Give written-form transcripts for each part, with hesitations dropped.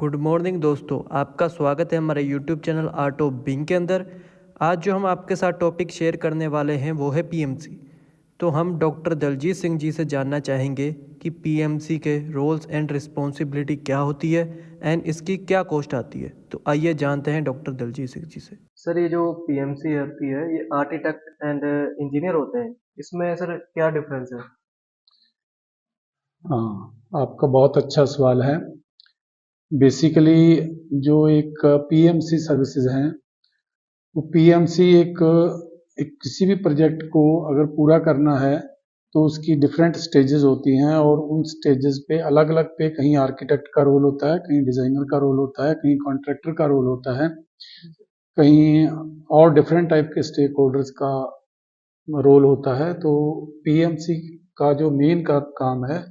Good morning दोस्तों, आपका स्वागत है हमारे YouTube channel art of being के अंदर। आज जो हम आपके साथ टॉपिक शेयर करने वाले हैं वो है पीएमसी। तो हम डॉक्टर दलजीत सिंह जी से जानना चाहेंगे कि पीएमसी के रोल्स एंड रिस्पॉन्सिबिलिटी क्या होती है एंड इसकी क्या कॉस्ट आती है। तो आइए जानते हैं डॉक्टर दलजीत सिंह जी से। सर, ये जो पीएमसी होती है ये आर्किटेक्ट एंड इंजीनियर होते हैं। इसमें सर क्या डिफरेंस है? हाँ, आपका बहुत अच्छा सवाल है। बेसिकली जो एक पीएमसी सर्विसेज हैं, वो पीएमसी एक किसी भी प्रोजेक्ट को अगर पूरा करना है तो उसकी डिफरेंट स्टेजेस होती हैं और उन स्टेजेस पे अलग अलग पे कहीं आर्किटेक्ट का रोल होता है, कहीं डिजाइनर का रोल होता है, कहीं कॉन्ट्रैक्टर का रोल होता है, कहीं और डिफरेंट टाइप के स्टेक होल्डर्स का रोल होता है। तो पीएमसी का जो मेन का काम है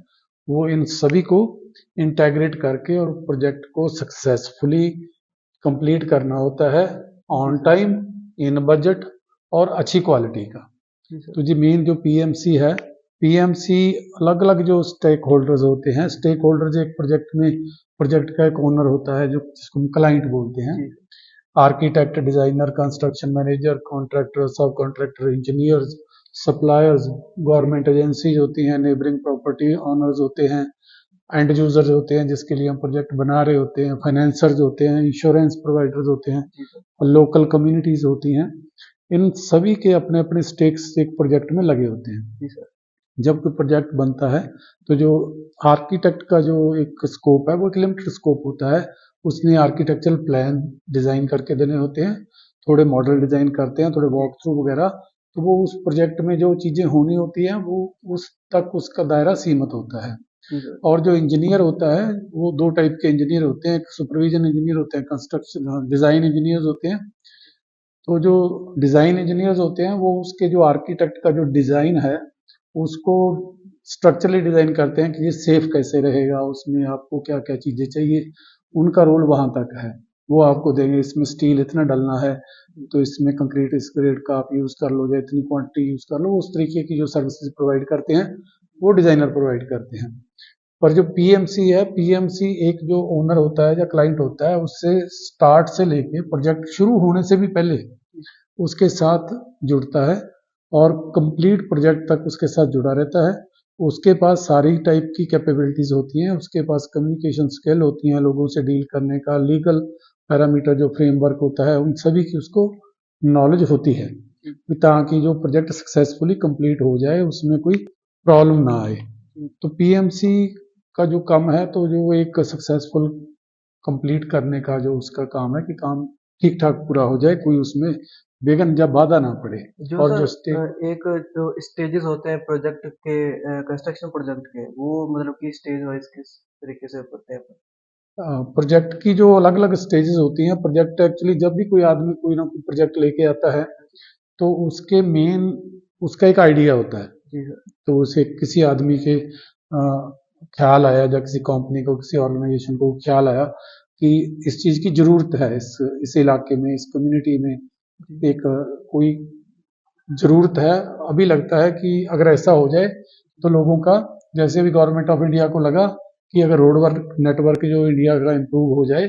वो इन सभी को इंटेग्रेट करके और प्रोजेक्ट को सक्सेसफुली कंप्लीट करना होता है, ऑन टाइम, इन बजट और अच्छी क्वालिटी का। तो जी मेन जो पीएमसी है, पीएमसी अलग अलग जो स्टेक होल्डर्स होते हैं, स्टेक होल्डर्स एक प्रोजेक्ट में प्रोजेक्ट का एक ओनर होता है जो जिसको हम क्लाइंट बोलते हैं, architect, designer, construction manager, contractor, subcontractor, engineers, suppliers, government agencies होती हैं, नेबरिंग प्रॉपर्टी ऑनर्स होते हैं, एंड यूजर्स होते हैं जिसके लिए हम प्रोजेक्ट बना रहे होते हैं, फाइनेंसर्स होते हैं, इंश्योरेंस प्रोवाइडर्स होते हैं, और लोकल कम्युनिटीज होती हैं। इन सभी के अपने अपने स्टेक्स एक प्रोजेक्ट में लगे होते हैं। जब कोई प्रोजेक्ट बनता है तो जो आर्किटेक्ट का जो एक स्कोप है वो एक लिमिटेड स्कोप होता है। उसने आर्किटेक्चरल प्लान डिजाइन करके देने होते हैं, थोड़े मॉडल डिजाइन करते हैं, थोड़े वॉक थ्रू वगैरह। तो वो उस प्रोजेक्ट में जो चीजें होनी होती हैं वो उस तक उसका दायरा सीमित होता है। और जो इंजीनियर होता है वो दो टाइप के इंजीनियर होते हैं, एक सुपरविजन इंजीनियर होते हैं, कंस्ट्रक्शन डिजाइन इंजीनियर्स होते हैं। तो जो डिजाइन इंजीनियर्स होते हैं वो उसके जो आर्किटेक्ट का जो डिजाइन है उसको स्ट्रक्चरली डिजाइन करते हैं कि ये सेफ कैसे रहेगा, उसमें आपको क्या क्या चीजें चाहिए, उनका रोल वहां तक है। वो आपको देंगे इसमें स्टील इतना डलना है तो इसमें कंक्रीट इस ग्रेड का आप यूज कर लो, या इतनी क्वांटिटी यूज कर लो। उस तरीके की जो सर्विसेज प्रोवाइड करते हैं वो डिजाइनर प्रोवाइड करते हैं। पर जो पीएमसी है, पीएमसी एक जो ओनर होता है या क्लाइंट होता है उससे स्टार्ट से लेके प्रोजेक्ट शुरू होने से भी पहले उसके साथ जुड़ता है और कंप्लीट प्रोजेक्ट तक उसके साथ जुड़ा रहता है। उसके पास सारी टाइप की कैपेबिलिटीज होती हैं, उसके पास कम्युनिकेशन स्किल होती हैं, लोगों से डील करने का, लीगल पैरामीटर जो फ्रेमवर्क होता है उन सभी की उसको नॉलेज होती है, ताकि जो प्रोजेक्ट सक्सेसफुली कंप्लीट हो जाए उसमें कोई प्रॉब्लम ना आए। तो पीएमसी का जो काम है, तो जो एक सक्सेसफुल कंप्लीट करने का जो उसका काम है कि काम ठीक ठाक पूरा हो जाए, कोई उसमें बेगन जब बाधा ना पड़े। जो और जो सर एक जो स्टेजेस होते हैं प्रोजेक्ट के, कंस्ट्रक्शन प्रोजेक्ट के, वो मतलब कि स्टेज वाइज किस तरीके से होते हैं? प्रोजेक्ट की जो अलग अलग स्टेजेस होती हैं, प्रोजेक्ट एक्चुअली जब भी कोई आदमी कोई ना कोई प्रोजेक्ट लेके आता है तो उसके मेन उसका एक आइडिया होता है। जी सर। तो उसे किसी आदमी के ख्याल आया, या किसी कंपनी को, किसी ऑर्गेनाइजेशन को ख्याल आया कि इस चीज की जरूरत है, इस इलाके में, इस कम्युनिटी में एक कोई जरूरत है। अभी लगता है कि अगर ऐसा हो जाए तो लोगों का, जैसे भी गवर्नमेंट ऑफ इंडिया को लगा कि अगर रोड वर्क नेटवर्क जो इंडिया का इम्प्रूव हो जाए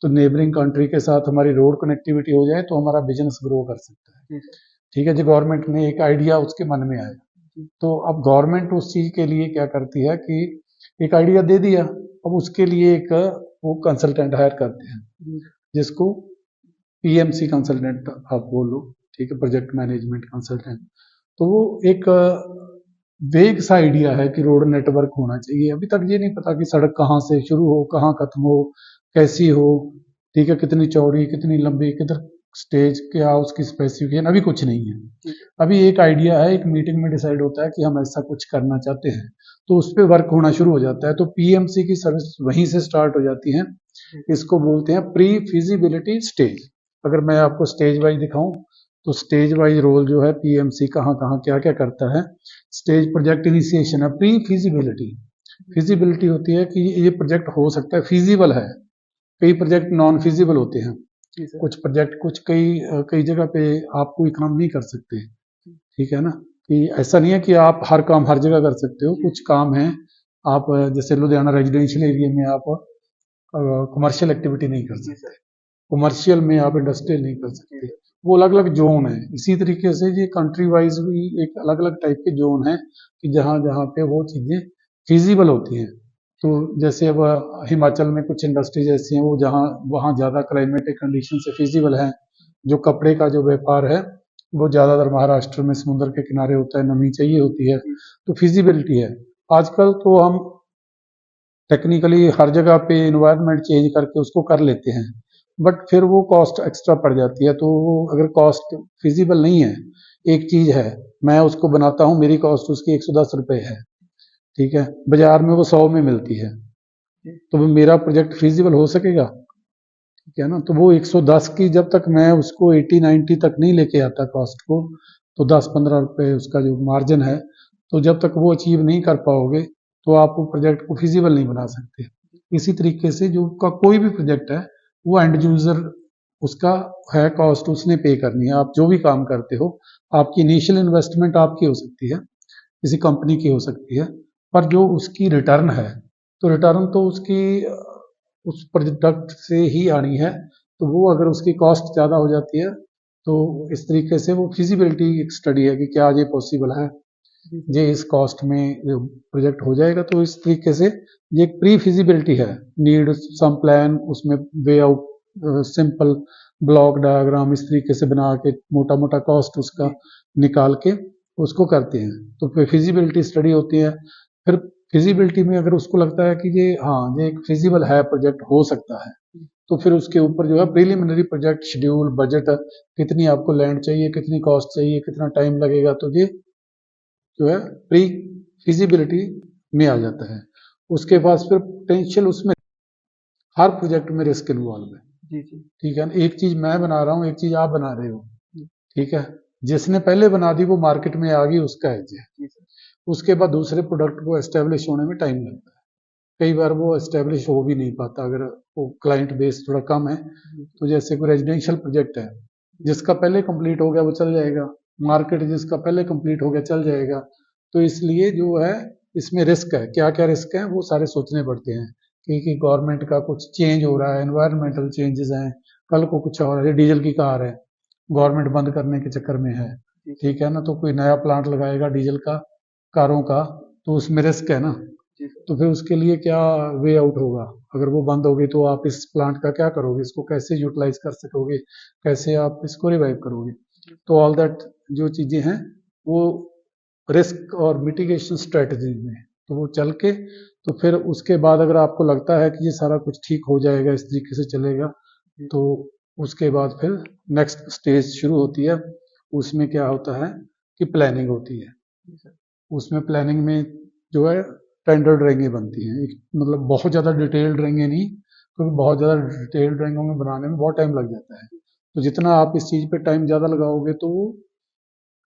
तो नेबरिंग कंट्री के साथ हमारी रोड कनेक्टिविटी हो जाए तो हमारा बिजनेस ग्रो कर सकता है। ठीक है जी, गवर्नमेंट ने एक आइडिया उसके मन में आया। तो अब गवर्नमेंट उस चीज के लिए क्या करती है कि एक आइडिया दे दिया, अब उसके लिए एक वो कंसल्टेंट हायर करते हैं जिसको पीएमसी कंसल्टेंट आप बोलो, ठीक है, प्रोजेक्ट मैनेजमेंट कंसल्टेंट। तो वो एक वेग सा आइडिया है कि रोड नेटवर्क होना चाहिए। अभी तक ये नहीं पता कि सड़क कहाँ से शुरू हो, कहाँ खत्म हो, कैसी हो, ठीक है, कितनी चौड़ी, कितनी लंबी, किधर स्टेज, क्या उसकी स्पेसिफिकेशन, अभी कुछ नहीं है। अभी एक आइडिया है, एक मीटिंग में डिसाइड होता है कि हम ऐसा कुछ करना चाहते हैं, तो उस पर वर्क होना शुरू हो जाता है। तो पीएमसी की सर्विस वहीं से स्टार्ट हो जाती है। इसको बोलते हैं प्री फिजिबिलिटी स्टेज। अगर मैं आपको स्टेज वाइज दिखाऊं तो स्टेज वाइज रोल जो है पीएमसी कहाँ कहाँ क्या क्या करता है। स्टेज प्रोजेक्ट इनिशिएशन है, प्री फिजिबिलिटी। फिजिबिलिटी होती है कि ये प्रोजेक्ट हो सकता है, फिजिबल है। कई प्रोजेक्ट नॉन फिजिबल होते हैं, कुछ प्रोजेक्ट कुछ कई जगह पे आप कोई काम नहीं कर सकते, ठीक है ना, कि ऐसा नहीं है कि आप हर काम हर जगह कर सकते हो। कुछ काम है आप जैसे लुधियाना रेजिडेंशियल एरिया में आप कमर्शियल एक्टिविटी नहीं कर जी सकते। सर। कमर्शियल में आप इंडस्ट्रियल नहीं कर सकते। वो अलग अलग जोन है। इसी तरीके से ये कंट्री वाइज भी एक अलग अलग टाइप के जोन है कि जहाँ जहाँ पे वो चीजें फिजिबल होती हैं। तो जैसे अब हिमाचल में कुछ इंडस्ट्रीज ऐसी हैं वो जहाँ वहाँ ज्यादा क्लाइमेटिक कंडीशन से फिजिबल है। जो कपड़े का जो व्यापार है वो ज्यादातर महाराष्ट्र में समुद्र के किनारे होता है, नमी चाहिए होती है, तो फिजिबिलिटी है। आजकल तो हम टेक्निकली हर जगह पे इन्वायरमेंट चेंज करके उसको कर लेते हैं, बट फिर वो कॉस्ट एक्स्ट्रा पड़ जाती है। तो वो अगर कॉस्ट फिजिबल नहीं है, एक चीज है मैं उसको बनाता हूँ, मेरी कॉस्ट उसकी 110 रुपए है, ठीक है, बाजार में वो 100 में मिलती है, तो वो मेरा प्रोजेक्ट फिजिबल हो सकेगा? ठीक है ना। तो वो 110 की जब तक मैं उसको 80-90 तक नहीं लेके आता कॉस्ट को, तो 10-15 रुपए उसका जो मार्जिन है, तो जब तक वो अचीव नहीं कर पाओगे तो आप वो प्रोजेक्ट को फिजिबल नहीं बना सकते। इसी तरीके से जो का कोई भी प्रोजेक्ट है वो एंड यूजर उसका है, कॉस्ट उसने पे करनी है। आप जो भी काम करते हो, आपकी इनिशियल इन्वेस्टमेंट आपकी हो सकती है, किसी कंपनी की हो सकती है, पर जो उसकी रिटर्न है, तो रिटर्न तो उसकी उस प्रोडक्ट से ही आनी है। तो वो अगर उसकी कॉस्ट ज़्यादा हो जाती है, तो इस तरीके से वो फिजिबिलिटी एक स्टडी है कि क्या ये पॉसिबल है, ये इस कॉस्ट में प्रोजेक्ट हो जाएगा। तो इस तरीके से ये एक प्री फिजिबिलिटी है, नीड सम प्लान, उसमें way out simple block diagram इस तरीके से बना के मोटा मोटा कॉस्ट उसका निकाल के उसको करते हैं। तो फिर फिजिबिलिटी स्टडी होती है। फिर फिजिबिलिटी में अगर उसको लगता है कि ये हाँ ये एक फिजिबल है, प्रोजेक्ट हो सकता है, तो फिर उसके ऊपर जो है प्रिलिमिनरी प्रोजेक्ट शेड्यूल, बजट, कितनी आपको लैंड चाहिए, कितनी कॉस्ट चाहिए, कितना टाइम लगेगा, तो ये जो है प्री फिजिबिलिटी में आ जाता है। उसके बाद फिर पोटेंशियल, उसमें हर प्रोजेक्ट में रिस्क इन्वॉल्व है। जी जी। ठीक है ना। एक चीज मैं बना रहा हूँ, एक चीज आप बना रहे हो, ठीक है, जिसने पहले बना दी वो मार्केट में आ गई, उसका एज है। उसके बाद दूसरे प्रोडक्ट को एस्टेब्लिश होने में टाइम लगता है। कई बार वो एस्टेब्लिश हो भी नहीं पाता अगर वो क्लाइंट बेस थोड़ा कम है। तो जैसे कोई रेजिडेंशियल प्रोजेक्ट है, जिसका पहले कंप्लीट हो गया वो चल जाएगा, मार्केट जिसका पहले कंप्लीट हो गया चल जाएगा। तो इसलिए जो है इसमें रिस्क है, क्या क्या रिस्क है वो सारे सोचने पड़ते हैं कि गवर्नमेंट का कुछ चेंज हो रहा है, एनवायरमेंटल चेंजेस हैं, कल को कुछ और है, डीजल की कार है, गवर्नमेंट बंद करने के चक्कर में है, ठीक है ना, तो कोई नया प्लांट लगाएगा डीजल का, कारों का, तो उसमें रिस्क है ना। तो फिर उसके लिए क्या वे आउट होगा, अगर वो बंद हो गई तो आप इस प्लांट का क्या करोगे, इसको कैसे यूटिलाइज कर सकोगे, कैसे आप इसको रिवाइव करोगे। तो ऑल दैट जो चीजें हैं वो रिस्क और मिटिगेशन स्ट्रेटजी में, तो वो चल के, तो फिर उसके बाद अगर आपको लगता है कि ये सारा कुछ ठीक हो जाएगा, इस तरीके से चलेगा, तो उसके बाद फिर नेक्स्ट स्टेज शुरू होती है। उसमें क्या होता है कि प्लानिंग होती है। उसमें प्लानिंग में जो है टेंडर ड्राइंगें बनती हैं, मतलब बहुत ज़्यादा डिटेल ड्राइंगें नहीं, क्योंकि बहुत ज़्यादा डिटेल ड्राइंगों में बनाने में बहुत टाइम लग जाता है। तो जितना आप इस चीज़ पे टाइम ज़्यादा लगाओगे तो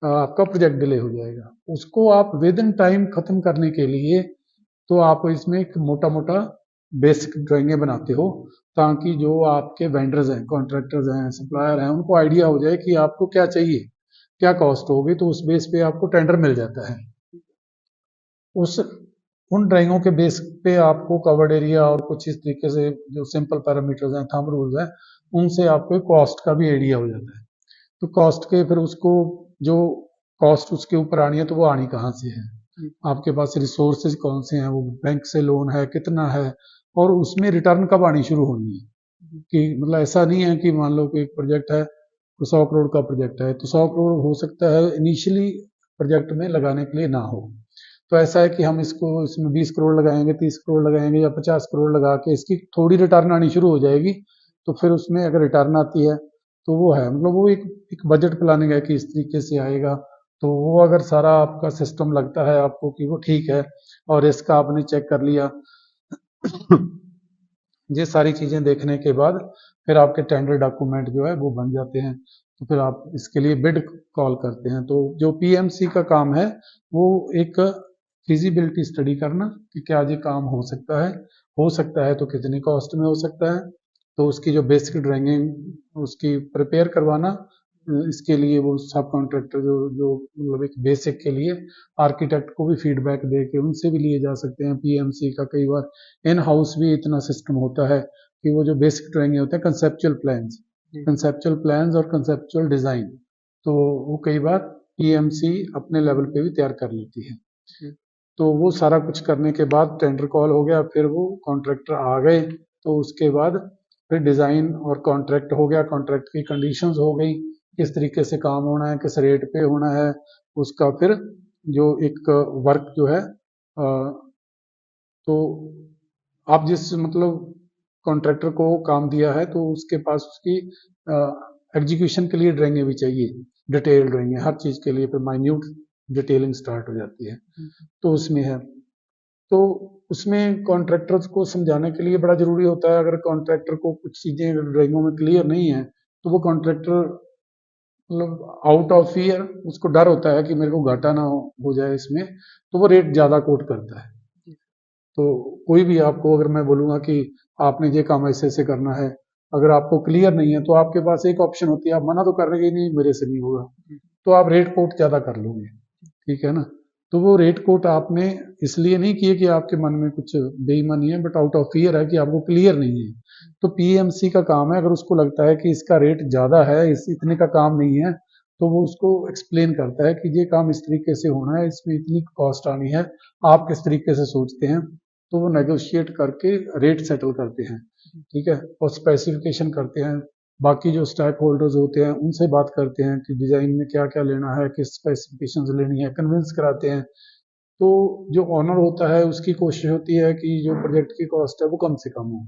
आपका प्रोजेक्ट डिले हो जाएगा। उसको आप विद इन टाइम खत्म करने के लिए तो आप इसमें एक मोटा मोटा बेसिक ड्राइंगें बनाते हो, ताकि जो आपके वेंडर्स हैं, कॉन्ट्रैक्टर्स हैं, सप्लायर हैं, उनको आइडिया हो जाए कि आपको क्या चाहिए, क्या कॉस्ट होगी, तो उस बेस पे आपको टेंडर मिल जाता है। उस उन ड्राइंगों के बेस पे आपको कवर्ड एरिया और कुछ इस तरीके से जो सिंपल पैरामीटर्स हैं, थंब रूल्स हैं, उनसे आपको कॉस्ट का भी आइडिया हो जाता है। तो कॉस्ट के फिर उसको जो कॉस्ट उसके ऊपर आनी है, तो वो आनी कहाँ से है, आपके पास रिसोर्सेज कौन से हैं, वो बैंक से लोन है कितना है, और उसमें रिटर्न कब आनी शुरू होनी है। कि मतलब ऐसा नहीं है कि मान लो कि एक प्रोजेक्ट है तो 100 करोड़ का प्रोजेक्ट है, तो 100 करोड़ हो सकता है इनिशियली प्रोजेक्ट में लगाने के लिए ना हो। तो ऐसा है कि हम इसको इसमें 20 करोड़ लगाएंगे, 30 करोड़ लगाएंगे या 50 करोड़ लगा के इसकी थोड़ी रिटर्न आनी शुरू हो जाएगी। तो फिर उसमें अगर रिटर्न आती है तो वो है, मतलब वो एक बजट प्लानिंग है कि इस तरीके से आएगा। तो वो अगर सारा आपका सिस्टम लगता है आपको कि वो ठीक है और इसका आपने चेक कर लिया ये सारी चीजें देखने के बाद फिर आपके टेंडर डॉक्यूमेंट जो है वो बन जाते हैं। तो फिर आप इसके लिए बिड कॉल करते हैं। तो जो पीएमसी का काम है वो एक फिजिबिलिटी स्टडी करना कि क्या ये काम हो सकता है तो कितनी कॉस्ट में हो सकता है, तो उसकी जो बेसिक ड्राइंगिंग उसकी प्रिपेयर करवाना, इसके लिए वो सब कॉन्ट्रैक्टर जो जो मतलब एक बेसिक के लिए आर्किटेक्ट को भी फीडबैक दे के उनसे भी लिए जा सकते हैं। पीएमसी का कई बार इन हाउस भी इतना सिस्टम होता है कि वो जो बेसिक ड्राइंग होते हैं कंसेप्चुअल प्लान्स और कंसेप्चुअल डिजाइन, तो वो कई बार पीएमसी अपने लेवल पे भी तैयार कर लेती है। तो वो सारा कुछ करने के बाद टेंडर कॉल हो गया, फिर वो कॉन्ट्रैक्टर आ गए, तो उसके बाद फिर डिजाइन और कॉन्ट्रैक्ट हो गया, कॉन्ट्रैक्ट की कंडीशंस हो गई, किस तरीके से काम होना है, किस रेट पे होना है, उसका फिर जो एक वर्क जो है तो आप जिस मतलब कॉन्ट्रैक्टर को काम दिया है तो उसके पास उसकी एग्जीक्यूशन के लिए ड्राइंगें भी चाहिए, डिटेल ड्राइंगें हर चीज के लिए, फिर माइन्यूट डिटेलिंग स्टार्ट हो जाती है। तो उसमें है, तो उसमें कॉन्ट्रैक्टर्स को समझाने के लिए बड़ा जरूरी होता है। अगर कॉन्ट्रैक्टर को कुछ चीजें ड्राइंगों में क्लियर नहीं है तो वो कॉन्ट्रैक्टर मतलब आउट ऑफ फियर, उसको डर होता है कि मेरे को घाटा ना हो जाए इसमें, तो वो रेट ज्यादा कोट करता है। तो कोई भी आपको अगर मैं बोलूंगा कि आपने ये काम ऐसे ऐसे करना है, अगर आपको क्लियर नहीं है तो आपके पास एक ऑप्शन होती है, आप मना तो कर रहे नहीं मेरे से नहीं होगा, तो आप रेट कोट ज्यादा कर लोगे, ठीक है ना। तो वो रेट कोट आपने इसलिए नहीं किए कि आपके मन में कुछ बेईमानी है, बट आउट ऑफ फियर है कि आपको क्लियर नहीं है। तो पीएमसी का काम है, अगर उसको लगता है कि इसका रेट ज्यादा है, इस इतने का काम नहीं है, तो वो उसको एक्सप्लेन करता है कि ये काम इस तरीके से होना है, इसमें इतनी कॉस्ट आनी है, आप किस तरीके से सोचते हैं, तो वो नेगोशिएट करके रेट सेटल करते हैं, ठीक है, और स्पेसिफिकेशन करते हैं। बाकी जो स्टेक होल्डर्स होते हैं उनसे बात करते हैं कि डिजाइन में क्या क्या लेना है, किस स्पेसिफिकेशंस लेनी है, कन्विंस कराते हैं। तो जो ऑनर होता है उसकी कोशिश होती है कि जो प्रोजेक्ट की कॉस्ट है वो कम से कम हो।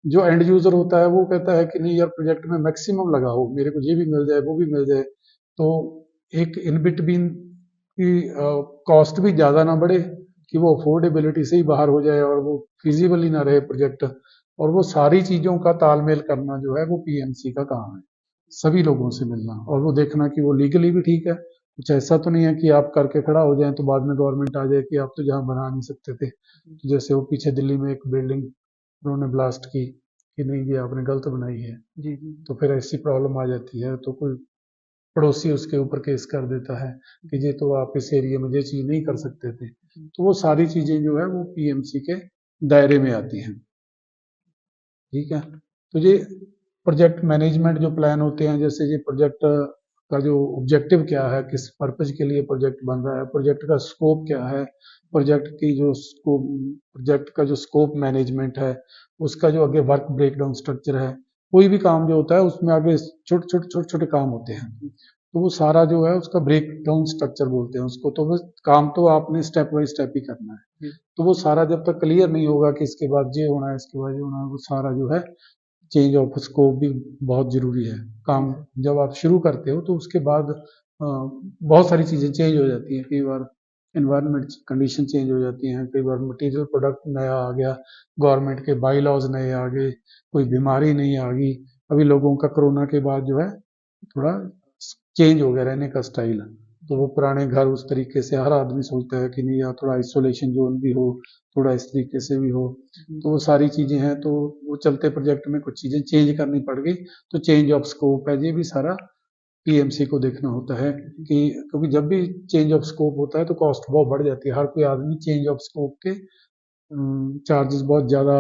जो एंड यूजर होता है वो कहता है कि नहीं यार, प्रोजेक्ट में मैक्सिमम लगाओ, मेरे को ये भी मिल जाए वो भी मिल जाए। तो एक इन बिटवीन की कॉस्ट भी ज्यादा ना बढ़े कि वो अफोर्डेबिलिटी से ही बाहर हो जाए और वो फिजिबल ही ना रहे प्रोजेक्ट। और वो सारी चीजों का तालमेल करना जो है वो पीएमसी का काम है, सभी लोगों से मिलना और वो देखना कि वो लीगली भी ठीक है। कुछ ऐसा तो नहीं है कि आप करके खड़ा हो जाए तो बाद में गवर्नमेंट आ जाए कि आप तो जहाँ बना नहीं सकते थे। तो जैसे वो पीछे दिल्ली में एक बिल्डिंग उन्होंने ब्लास्ट की कि नहीं ये आपने गलत बनाई है, जी जी तो फिर ऐसी प्रॉब्लम आ जाती है, तो कोई पड़ोसी उसके ऊपर केस कर देता है कि ये तो आप इस एरिया में ये चीज नहीं कर सकते थे। तो वो सारी चीजें जो है वो पीएमसी के दायरे में आती हैं, ठीक है। तो ये प्रोजेक्ट मैनेजमेंट जो प्लान होते हैं, जैसे ये प्रोजेक्ट का जो ऑब्जेक्टिव क्या है, किस पर्पज के लिए प्रोजेक्ट बन रहा है, प्रोजेक्ट का स्कोप क्या है, प्रोजेक्ट की जो स्कोप, प्रोजेक्ट का जो स्कोप मैनेजमेंट है, उसका जो आगे वर्क ब्रेकडाउन स्ट्रक्चर है। कोई भी काम जो होता है उसमें आगे छोटे छोटे काम होते हैं, तो वो सारा जो है उसका ब्रेक डाउन स्ट्रक्चर बोलते हैं उसको। तो बस काम तो आपने स्टेप बाय स्टेप ही करना है। तो वो सारा जब तक क्लियर नहीं होगा कि इसके बाद ये होना है, इसके बाद ये होना है, वो सारा जो है चेंज ऑफ स्कोप भी बहुत जरूरी है। काम जब आप शुरू करते हो तो उसके बाद बहुत सारी चीजें चेंज हो जाती हैं। कई बार एनवायरनमेंट कंडीशन चेंज हो जाती हैं, कई बार मटेरियल प्रोडक्ट नया आ गया, गवर्नमेंट के बाई लॉज नए आ गए, कोई बीमारी नहीं आ गई। अभी लोगों का कोरोना के बाद जो है थोड़ा चेंज हो गया रहने का स्टाइल, तो वो पुराने घर उस तरीके से हर आदमी सोचता है कि नहीं यार थोड़ा आइसोलेशन जोन भी हो, थोड़ा इस तरीके से भी हो। तो वो सारी चीजें हैं, तो वो चलते प्रोजेक्ट में कुछ चीजें चेंज करनी पड़ गई, तो चेंज ऑफ स्कोप है, ये भी सारा पीएमसी को देखना होता है कि क्योंकि जब भी चेंज ऑफ स्कोप होता है तो कॉस्ट बहुत बढ़ जाती है। हर कोई आदमी चेंज ऑफ स्कोप के चार्जेस बहुत ज्यादा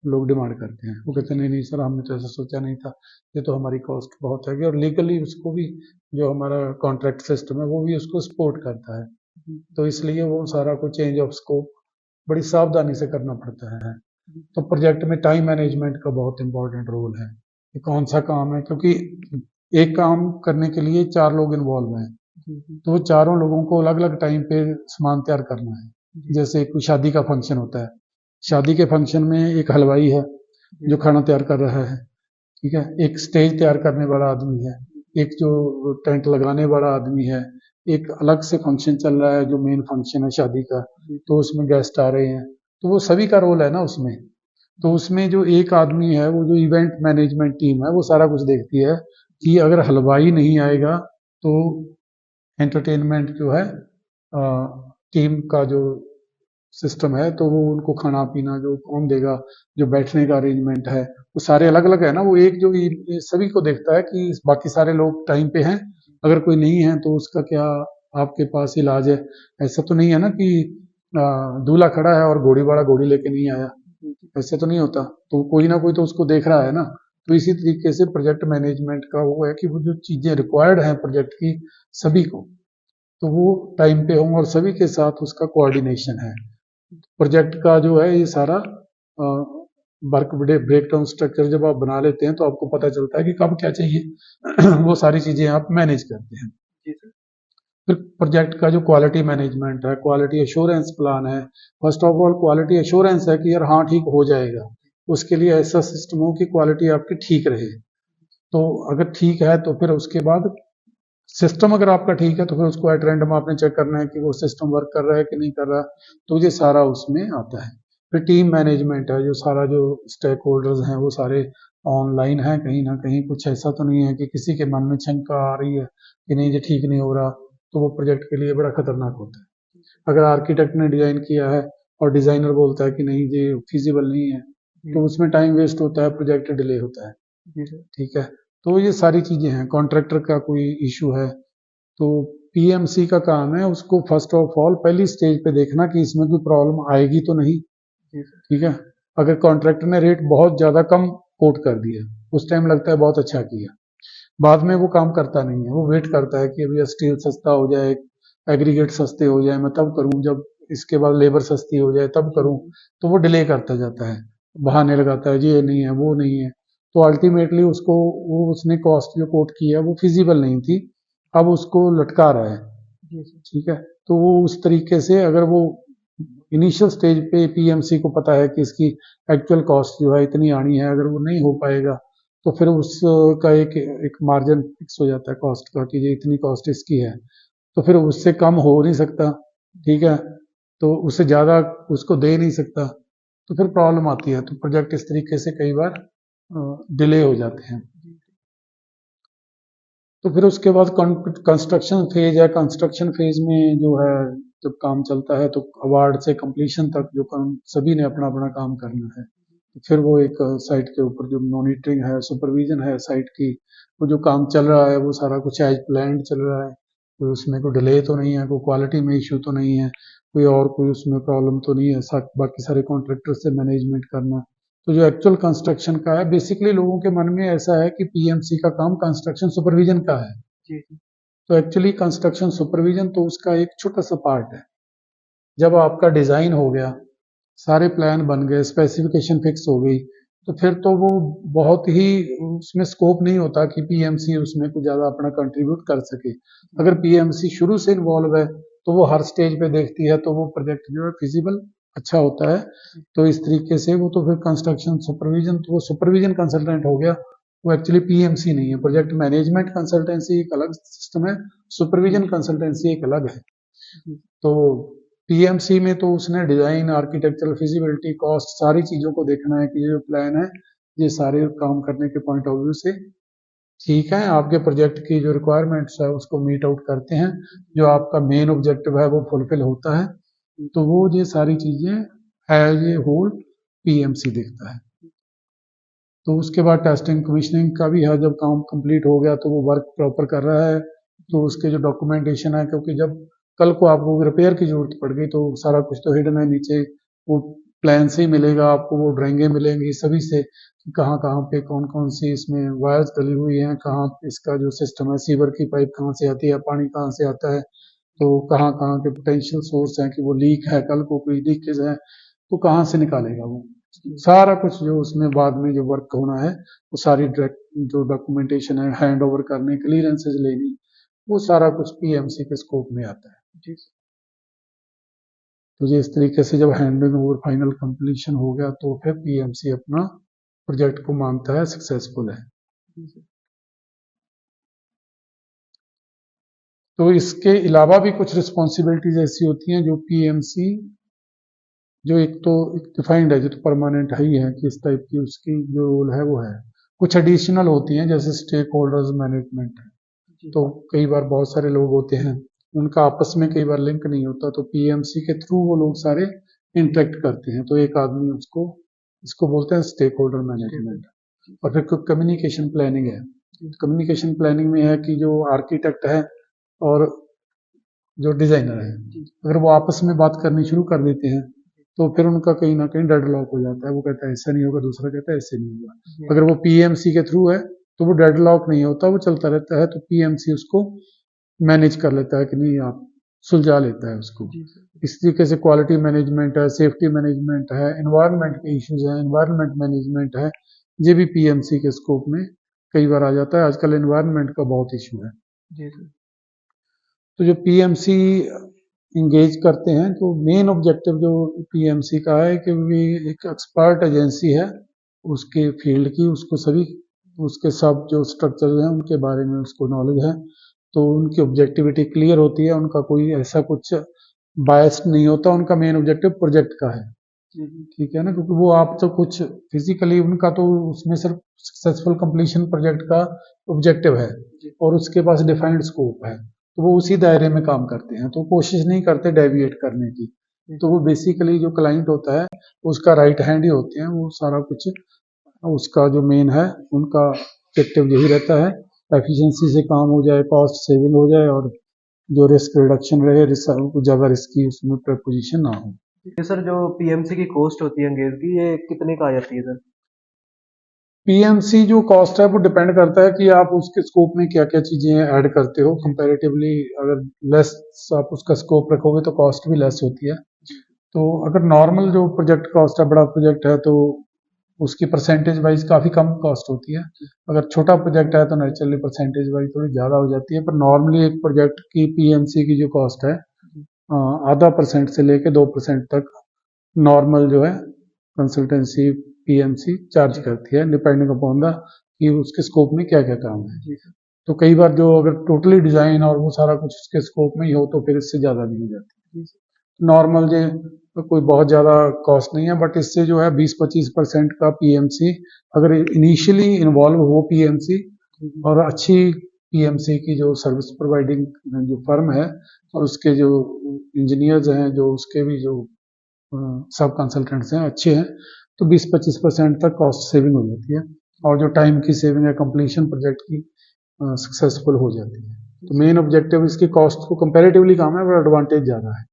लोग डिमांड करते हैं। वो कहते हैं नहीं नहीं सर, हमने तो ऐसा सोचा नहीं था, ये तो हमारी कॉस्ट बहुत है। और लीगली उसको भी जो हमारा कॉन्ट्रैक्ट सिस्टम है वो भी उसको सपोर्ट करता है। तो इसलिए वो सारा को चेंज ऑफ स्कोप बड़ी सावधानी से करना पड़ता है। तो प्रोजेक्ट में टाइम मैनेजमेंट का बहुत इंपॉर्टेंट रोल है कि कौन सा काम है, क्योंकि एक काम करने के लिए 4 लोग इन्वॉल्व हैं, तो वो चारों लोगों को अलग अलग टाइम पे सामान तैयार करना है। जैसे कोई शादी का फंक्शन होता है, शादी के फंक्शन में एक हलवाई है जो खाना तैयार कर रहा है, ठीक है, एक स्टेज तैयार करने वाला आदमी है, एक जो टेंट लगाने वाला आदमी है, एक अलग से फंक्शन चल रहा है जो मेन फंक्शन है शादी का, तो उसमें गेस्ट आ रहे हैं, तो वो सभी का रोल है ना उसमें। तो उसमें जो एक आदमी है, वो जो इवेंट मैनेजमेंट टीम है, वो सारा कुछ देखती है कि अगर हलवाई नहीं आएगा तो एंटरटेनमेंट जो है टीम का जो सिस्टम है, तो वो उनको खाना पीना जो कौन देगा, जो बैठने का अरेंजमेंट है वो सारे अलग अलग है ना, वो एक जो ये सभी को देखता है कि बाकी सारे लोग टाइम पे हैं, अगर कोई नहीं है तो उसका क्या आपके पास इलाज है। ऐसा तो नहीं है ना कि दूल्हा खड़ा है और घोड़ी वाला घोड़ी लेके नहीं आया, ऐसे तो नहीं होता। तो कोई ना कोई तो उसको देख रहा है ना। तो इसी तरीके से प्रोजेक्ट मैनेजमेंट का वो है कि वो जो चीजें रिक्वायर्ड हैं प्रोजेक्ट की सभी को, तो वो टाइम पे हों और सभी के साथ उसका कोऑर्डिनेशन है। प्रोजेक्ट का जो है ये सारा वर्क ब्रेक डाउन स्ट्रक्चर जब आप बना लेते हैं तो आपको पता चलता है कि कब क्या चाहिए वो सारी चीजें आप मैनेज करते हैं। जी सर। फिर प्रोजेक्ट का जो क्वालिटी मैनेजमेंट है, क्वालिटी एश्योरेंस प्लान है। First of all quality assurance है कि यार हाँ ठीक हो जाएगा, उसके लिए ऐसा सिस्टम हो कि क्वालिटी आपकी ठीक रहे। तो अगर ठीक है तो फिर उसके बाद सिस्टम अगर आपका ठीक है तो फिर उसको एट रैंडम आपने चेक करना है कि वो सिस्टम वर्क कर रहा है कि नहीं कर रहा। तो ये सारा उसमें आता है। फिर टीम मैनेजमेंट है, जो सारा जो स्टेक होल्डर्स हैं वो सारे ऑनलाइन हैं, कहीं ना कहीं कुछ ऐसा तो नहीं है कि किसी के मन में शंका आ रही है कि नहीं ये ठीक नहीं हो रहा, तो वो प्रोजेक्ट के लिए बड़ा खतरनाक होता है। अगर आर्किटेक्ट ने डिजाइन किया है और डिजाइनर बोलता है कि नहीं ये फिजिबल नहीं है, तो उसमें टाइम वेस्ट होता है, प्रोजेक्ट डिले होता है। जी सर। ठीक है, तो ये सारी चीजें हैं। कॉन्ट्रैक्टर का कोई इशू है तो पीएमसी का काम है उसको फर्स्ट ऑफ ऑल पहली स्टेज पे देखना कि इसमें कोई प्रॉब्लम आएगी तो नहीं। जी सर। ठीक है, अगर कॉन्ट्रैक्टर ने रेट बहुत ज्यादा कम कोट कर दिया उस टाइम लगता है बहुत अच्छा किया, बाद में वो काम करता नहीं है, वो वेट करता है कि अभी स्टील सस्ता हो जाए, एग्रीगेट सस्ते हो जाए, मैं तब करूं, जब इसके बाद लेबर सस्ती हो जाए तब करूं। तो वो डिले करता जाता है, बहाने लगाता है, ये नहीं है वो नहीं है। तो अल्टीमेटली उसको वो उसने कॉस्ट जो कोट की है वो फिजिबल नहीं थी, अब उसको लटका रहा है। जी सर। ठीक है, तो वो उस तरीके से अगर वो इनिशियल स्टेज पे पीएमसी को पता है कि इसकी एक्चुअल कॉस्ट जो है इतनी आनी है, अगर वो नहीं हो पाएगा तो फिर उसका एक मार्जिन फिक्स हो जाता है कॉस्ट का कि ये इतनी कॉस्ट इसकी है, तो फिर उससे कम हो नहीं सकता। ठीक है, तो उससे ज्यादा उसको दे नहीं सकता, तो फिर प्रॉब्लम आती है। तो प्रोजेक्ट इस तरीके से कई बार डिले हो जाते हैं। तो फिर उसके बाद कंस्ट्रक्शन फेज है। कंस्ट्रक्शन फेज में जो है जब काम चलता है तो अवार्ड से कंप्लीशन तक जो काम सभी ने अपना अपना काम करना है। तो फिर वो एक साइट के ऊपर जो मॉनिटरिंग है, सुपरविजन है साइट की, वो जो काम चल रहा है वो सारा कुछ एज प्लान्ड चल रहा है, कोई उसमें कोई डिले तो नहीं है, कोई क्वालिटी में इश्यू तो नहीं है, कोई उसमें प्रॉब्लम तो नहीं है। बाकी सारे कॉन्ट्रैक्टर से मैनेजमेंट करना। तो जो एक्चुअल कंस्ट्रक्शन का है, बेसिकली लोगों के मन में ऐसा है कि पीएमसी का काम कंस्ट्रक्शन सुपरविजन का है। जी। तो एक्चुअली कंस्ट्रक्शन सुपरविजन तो उसका एक छोटा सा पार्ट है। जब आपका डिजाइन हो गया, सारे प्लान बन गए, स्पेसिफिकेशन फिक्स हो गई, तो फिर तो वो बहुत ही उसमें स्कोप नहीं होता कि पीएमसी उसमें कुछ ज्यादा अपना कंट्रीब्यूट कर सके। अगर पीएमसी शुरू से इन्वॉल्व है तो वो हर स्टेज पे देखती है, तो वो प्रोजेक्ट जो है फिजिबल अच्छा होता है। तो इस तरीके से वो तो फिर कंस्ट्रक्शन सुपरविजन, तो वो सुपरविजन कंसल्टेंट हो गया, वो एक्चुअली पीएमसी नहीं है। प्रोजेक्ट मैनेजमेंट कंसल्टेंसी एक अलग सिस्टम है, सुपरविजन कंसल्टेंसी एक अलग है। तो पीएमसी में तो उसने डिजाइन, आर्किटेक्चरल, फिजिबिलिटी, कॉस्ट, सारी चीजों को देखना है कि ये जो प्लान है ये सारे काम करने के पॉइंट ऑफ व्यू से ठीक है, आपके प्रोजेक्ट की जो रिक्वायरमेंट्स है उसको मीट आउट करते हैं, जो आपका मेन ऑब्जेक्टिव है वो फुलफिल होता है। तो वो ये सारी चीजें एज ए होल पीएमसी देखता है। तो उसके बाद टेस्टिंग कमीशनिंग का भी है, जब काम कंप्लीट हो गया तो वो वर्क प्रॉपर कर रहा है, तो उसके जो डॉक्यूमेंटेशन है, क्योंकि जब कल को आपको रिपेयर की जरूरत पड़ गई तो सारा कुछ तो हिडन है नीचे, वो प्लान से ही मिलेगा आपको, वो ड्राइंगें मिलेंगी सभी से कि कहाँ कहाँ पे कौन कौन सी इसमें वायर्स डली हुई हैं, कहाँ इसका जो सिस्टम है, सीवर की पाइप कहाँ से आती है, पानी कहाँ से आता है, तो कहाँ कहाँ के पोटेंशियल सोर्स हैं कि वो लीक है, कल को कोई लीकेज है तो कहाँ से निकालेगा वो सारा कुछ। जो उसमें बाद में जो वर्क होना है वो सारी जो डॉक्यूमेंटेशन है, हैंड ओवर करने, क्लियरेंसेज लेनी, वो सारा कुछ पीएमसी के स्कोप में आता है। जी। तो ये इस तरीके से जब हैंडिंग ओवर फाइनल कंप्लीशन हो गया तो फिर पीएमसी अपना प्रोजेक्ट को मानता है सक्सेसफुल है। तो इसके अलावा भी कुछ रिस्पॉन्सिबिलिटीज ऐसी होती हैं जो पीएमसी, जो एक तो डिफाइंड है, जो तो परमानेंट है ही है कि इस टाइप की उसकी जो रोल है वो है, कुछ एडिशनल होती हैं जैसे स्टेक होल्डर्स मैनेजमेंट है। तो कई बार बहुत सारे लोग होते हैं, उनका आपस में कई बार लिंक नहीं होता, तो पीएमसी के थ्रू वो लोग सारे इंटरेक्ट करते हैं, तो एक आदमी उसको, इसको बोलते हैं स्टेक होल्डर मैनेजमेंट। और फिर कम्युनिकेशन प्लानिंग है। कम्युनिकेशन प्लानिंग में है कि जो आर्किटेक्ट है और जो डिजाइनर है, अगर वो आपस में बात करनी शुरू कर देते हैं तो फिर उनका कहीं ना कहीं डेडलॉक हो जाता है। वो कहता है ऐसा नहीं होगा, दूसरा कहता है ऐसे नहीं होगा। अगर वो पीएमसी के थ्रू है तो वो डेडलॉक नहीं होता, वो चलता रहता है, तो पीएमसी उसको मैनेज कर लेता है कि नहीं, आप सुलझा लेता है उसको। इस तरीके से क्वालिटी मैनेजमेंट है, सेफ्टी मैनेजमेंट है, एनवायरनमेंट के इश्यूज हैं, एनवायरनमेंट मैनेजमेंट है, ये भी पीएमसी के स्कोप में कई बार आ जाता है। आजकल एनवायरनमेंट का बहुत इशू है। तो जो पीएमसी इंगेज करते हैं तो मेन ऑब्जेक्टिव जो पीएमसी का है कि वे एक एक्सपर्ट एजेंसी है उसके फील्ड की, उसको सभी उसके सब जो स्ट्रक्चर हैं उनके बारे में उसको नॉलेज है, तो उनकी ऑब्जेक्टिविटी क्लियर होती है, उनका कोई ऐसा कुछ बायस्ड नहीं होता। उनका मेन ऑब्जेक्टिव प्रोजेक्ट का है, ठीक है ना, क्योंकि वो आप तो कुछ फिजिकली उनका तो उसमें सिर्फ सक्सेसफुल कंप्लीशन प्रोजेक्ट का ऑब्जेक्टिव है और उसके पास डिफाइंड स्कोप है, तो वो उसी दायरे में काम करते हैं, तो कोशिश नहीं करते डेविएट करने की। तो वो बेसिकली जो क्लाइंट होता है उसका राइट हैंड ही होते हैं, वो सारा कुछ उसका जो मेन है उनका ऑब्जेक्टिव यही रहता है, एफिशिएंसी से काम हो जाए, कॉस्ट सेविंग हो जाए और जो रिस्क रिडक्शन रहे, ज़्यादा रिस्की उसमें प्रपोजिशन ना हो। ये सर जो पीएमसी की कॉस्ट होती है अंगेज की, ये कितने का आ जाती है सर? पीएमसी जो कॉस्ट है वो डिपेंड करता है कि आप उसके स्कोप में क्या क्या चीजें ऐड करते हो। कंपैरेटिवली अगर लेस आप उसका स्कोप रखोगे तो कॉस्ट भी लेस होती है। तो अगर नॉर्मल जो प्रोजेक्ट कॉस्ट है, बड़ा प्रोजेक्ट है, तो उसकी परसेंटेज वाइज काफ़ी कम कॉस्ट होती है। अगर छोटा प्रोजेक्ट है तो नेचुरली परसेंटेज वाइज थोड़ी ज़्यादा हो जाती है, पर नॉर्मली एक प्रोजेक्ट की पीएमसी की जो कॉस्ट है 0.5% से लेके 2% तक नॉर्मल जो है कंसल्टेंसी पीएमसी चार्ज करती है, डिपेंडिंग अपॉन द कि उसके स्कोप में क्या क्या काम है। तो कई बार जो अगर टोटली डिजाइन और वो सारा कुछ उसके स्कोप में ही हो तो फिर इससे ज़्यादा भी हो जाती है। नॉर्मल जो कोई बहुत ज़्यादा कॉस्ट नहीं है, बट इससे जो है 20-25% का पीएमसी अगर इनिशियली इन्वॉल्व हो पीएमसी और अच्छी पीएमसी की जो सर्विस प्रोवाइडिंग जो फर्म है और उसके जो इंजीनियर्स हैं, जो उसके भी जो सब कंसल्टेंट्स हैं अच्छे हैं, तो 20-25% तक कॉस्ट सेविंग हो जाती है और जो टाइम की सेविंग है कंप्लीशन प्रोजेक्ट की सक्सेसफुल हो जाती है। तो मेन ऑब्जेक्टिव इसकी कॉस्ट को कंपैरेटिवली कम है पर एडवांटेज ज़्यादा है।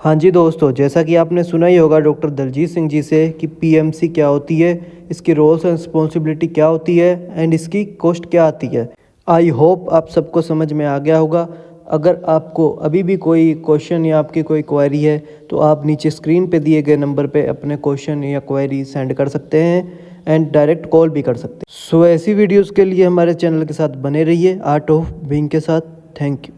हाँ जी दोस्तों, जैसा कि आपने सुना ही होगा डॉक्टर दलजीत सिंह जी से कि पीएमसी क्या होती है, इसकी रोल्स एंड रिस्पॉन्सिबिलिटी क्या होती है एंड इसकी कॉस्ट क्या आती है। आई होप आप सबको समझ में आ गया होगा। अगर आपको अभी भी कोई क्वेश्चन या आपकी कोई क्वेरी है तो आप नीचे स्क्रीन पे दिए गए नंबर पे अपने क्वेश्चन या क्वेरी सेंड कर सकते हैं एंड डायरेक्ट कॉल भी कर सकते हैं। सो ऐसी वीडियोज़ के लिए हमारे चैनल के साथ बने रहिए, आर्ट ऑफ बीइंग के साथ। Thank you.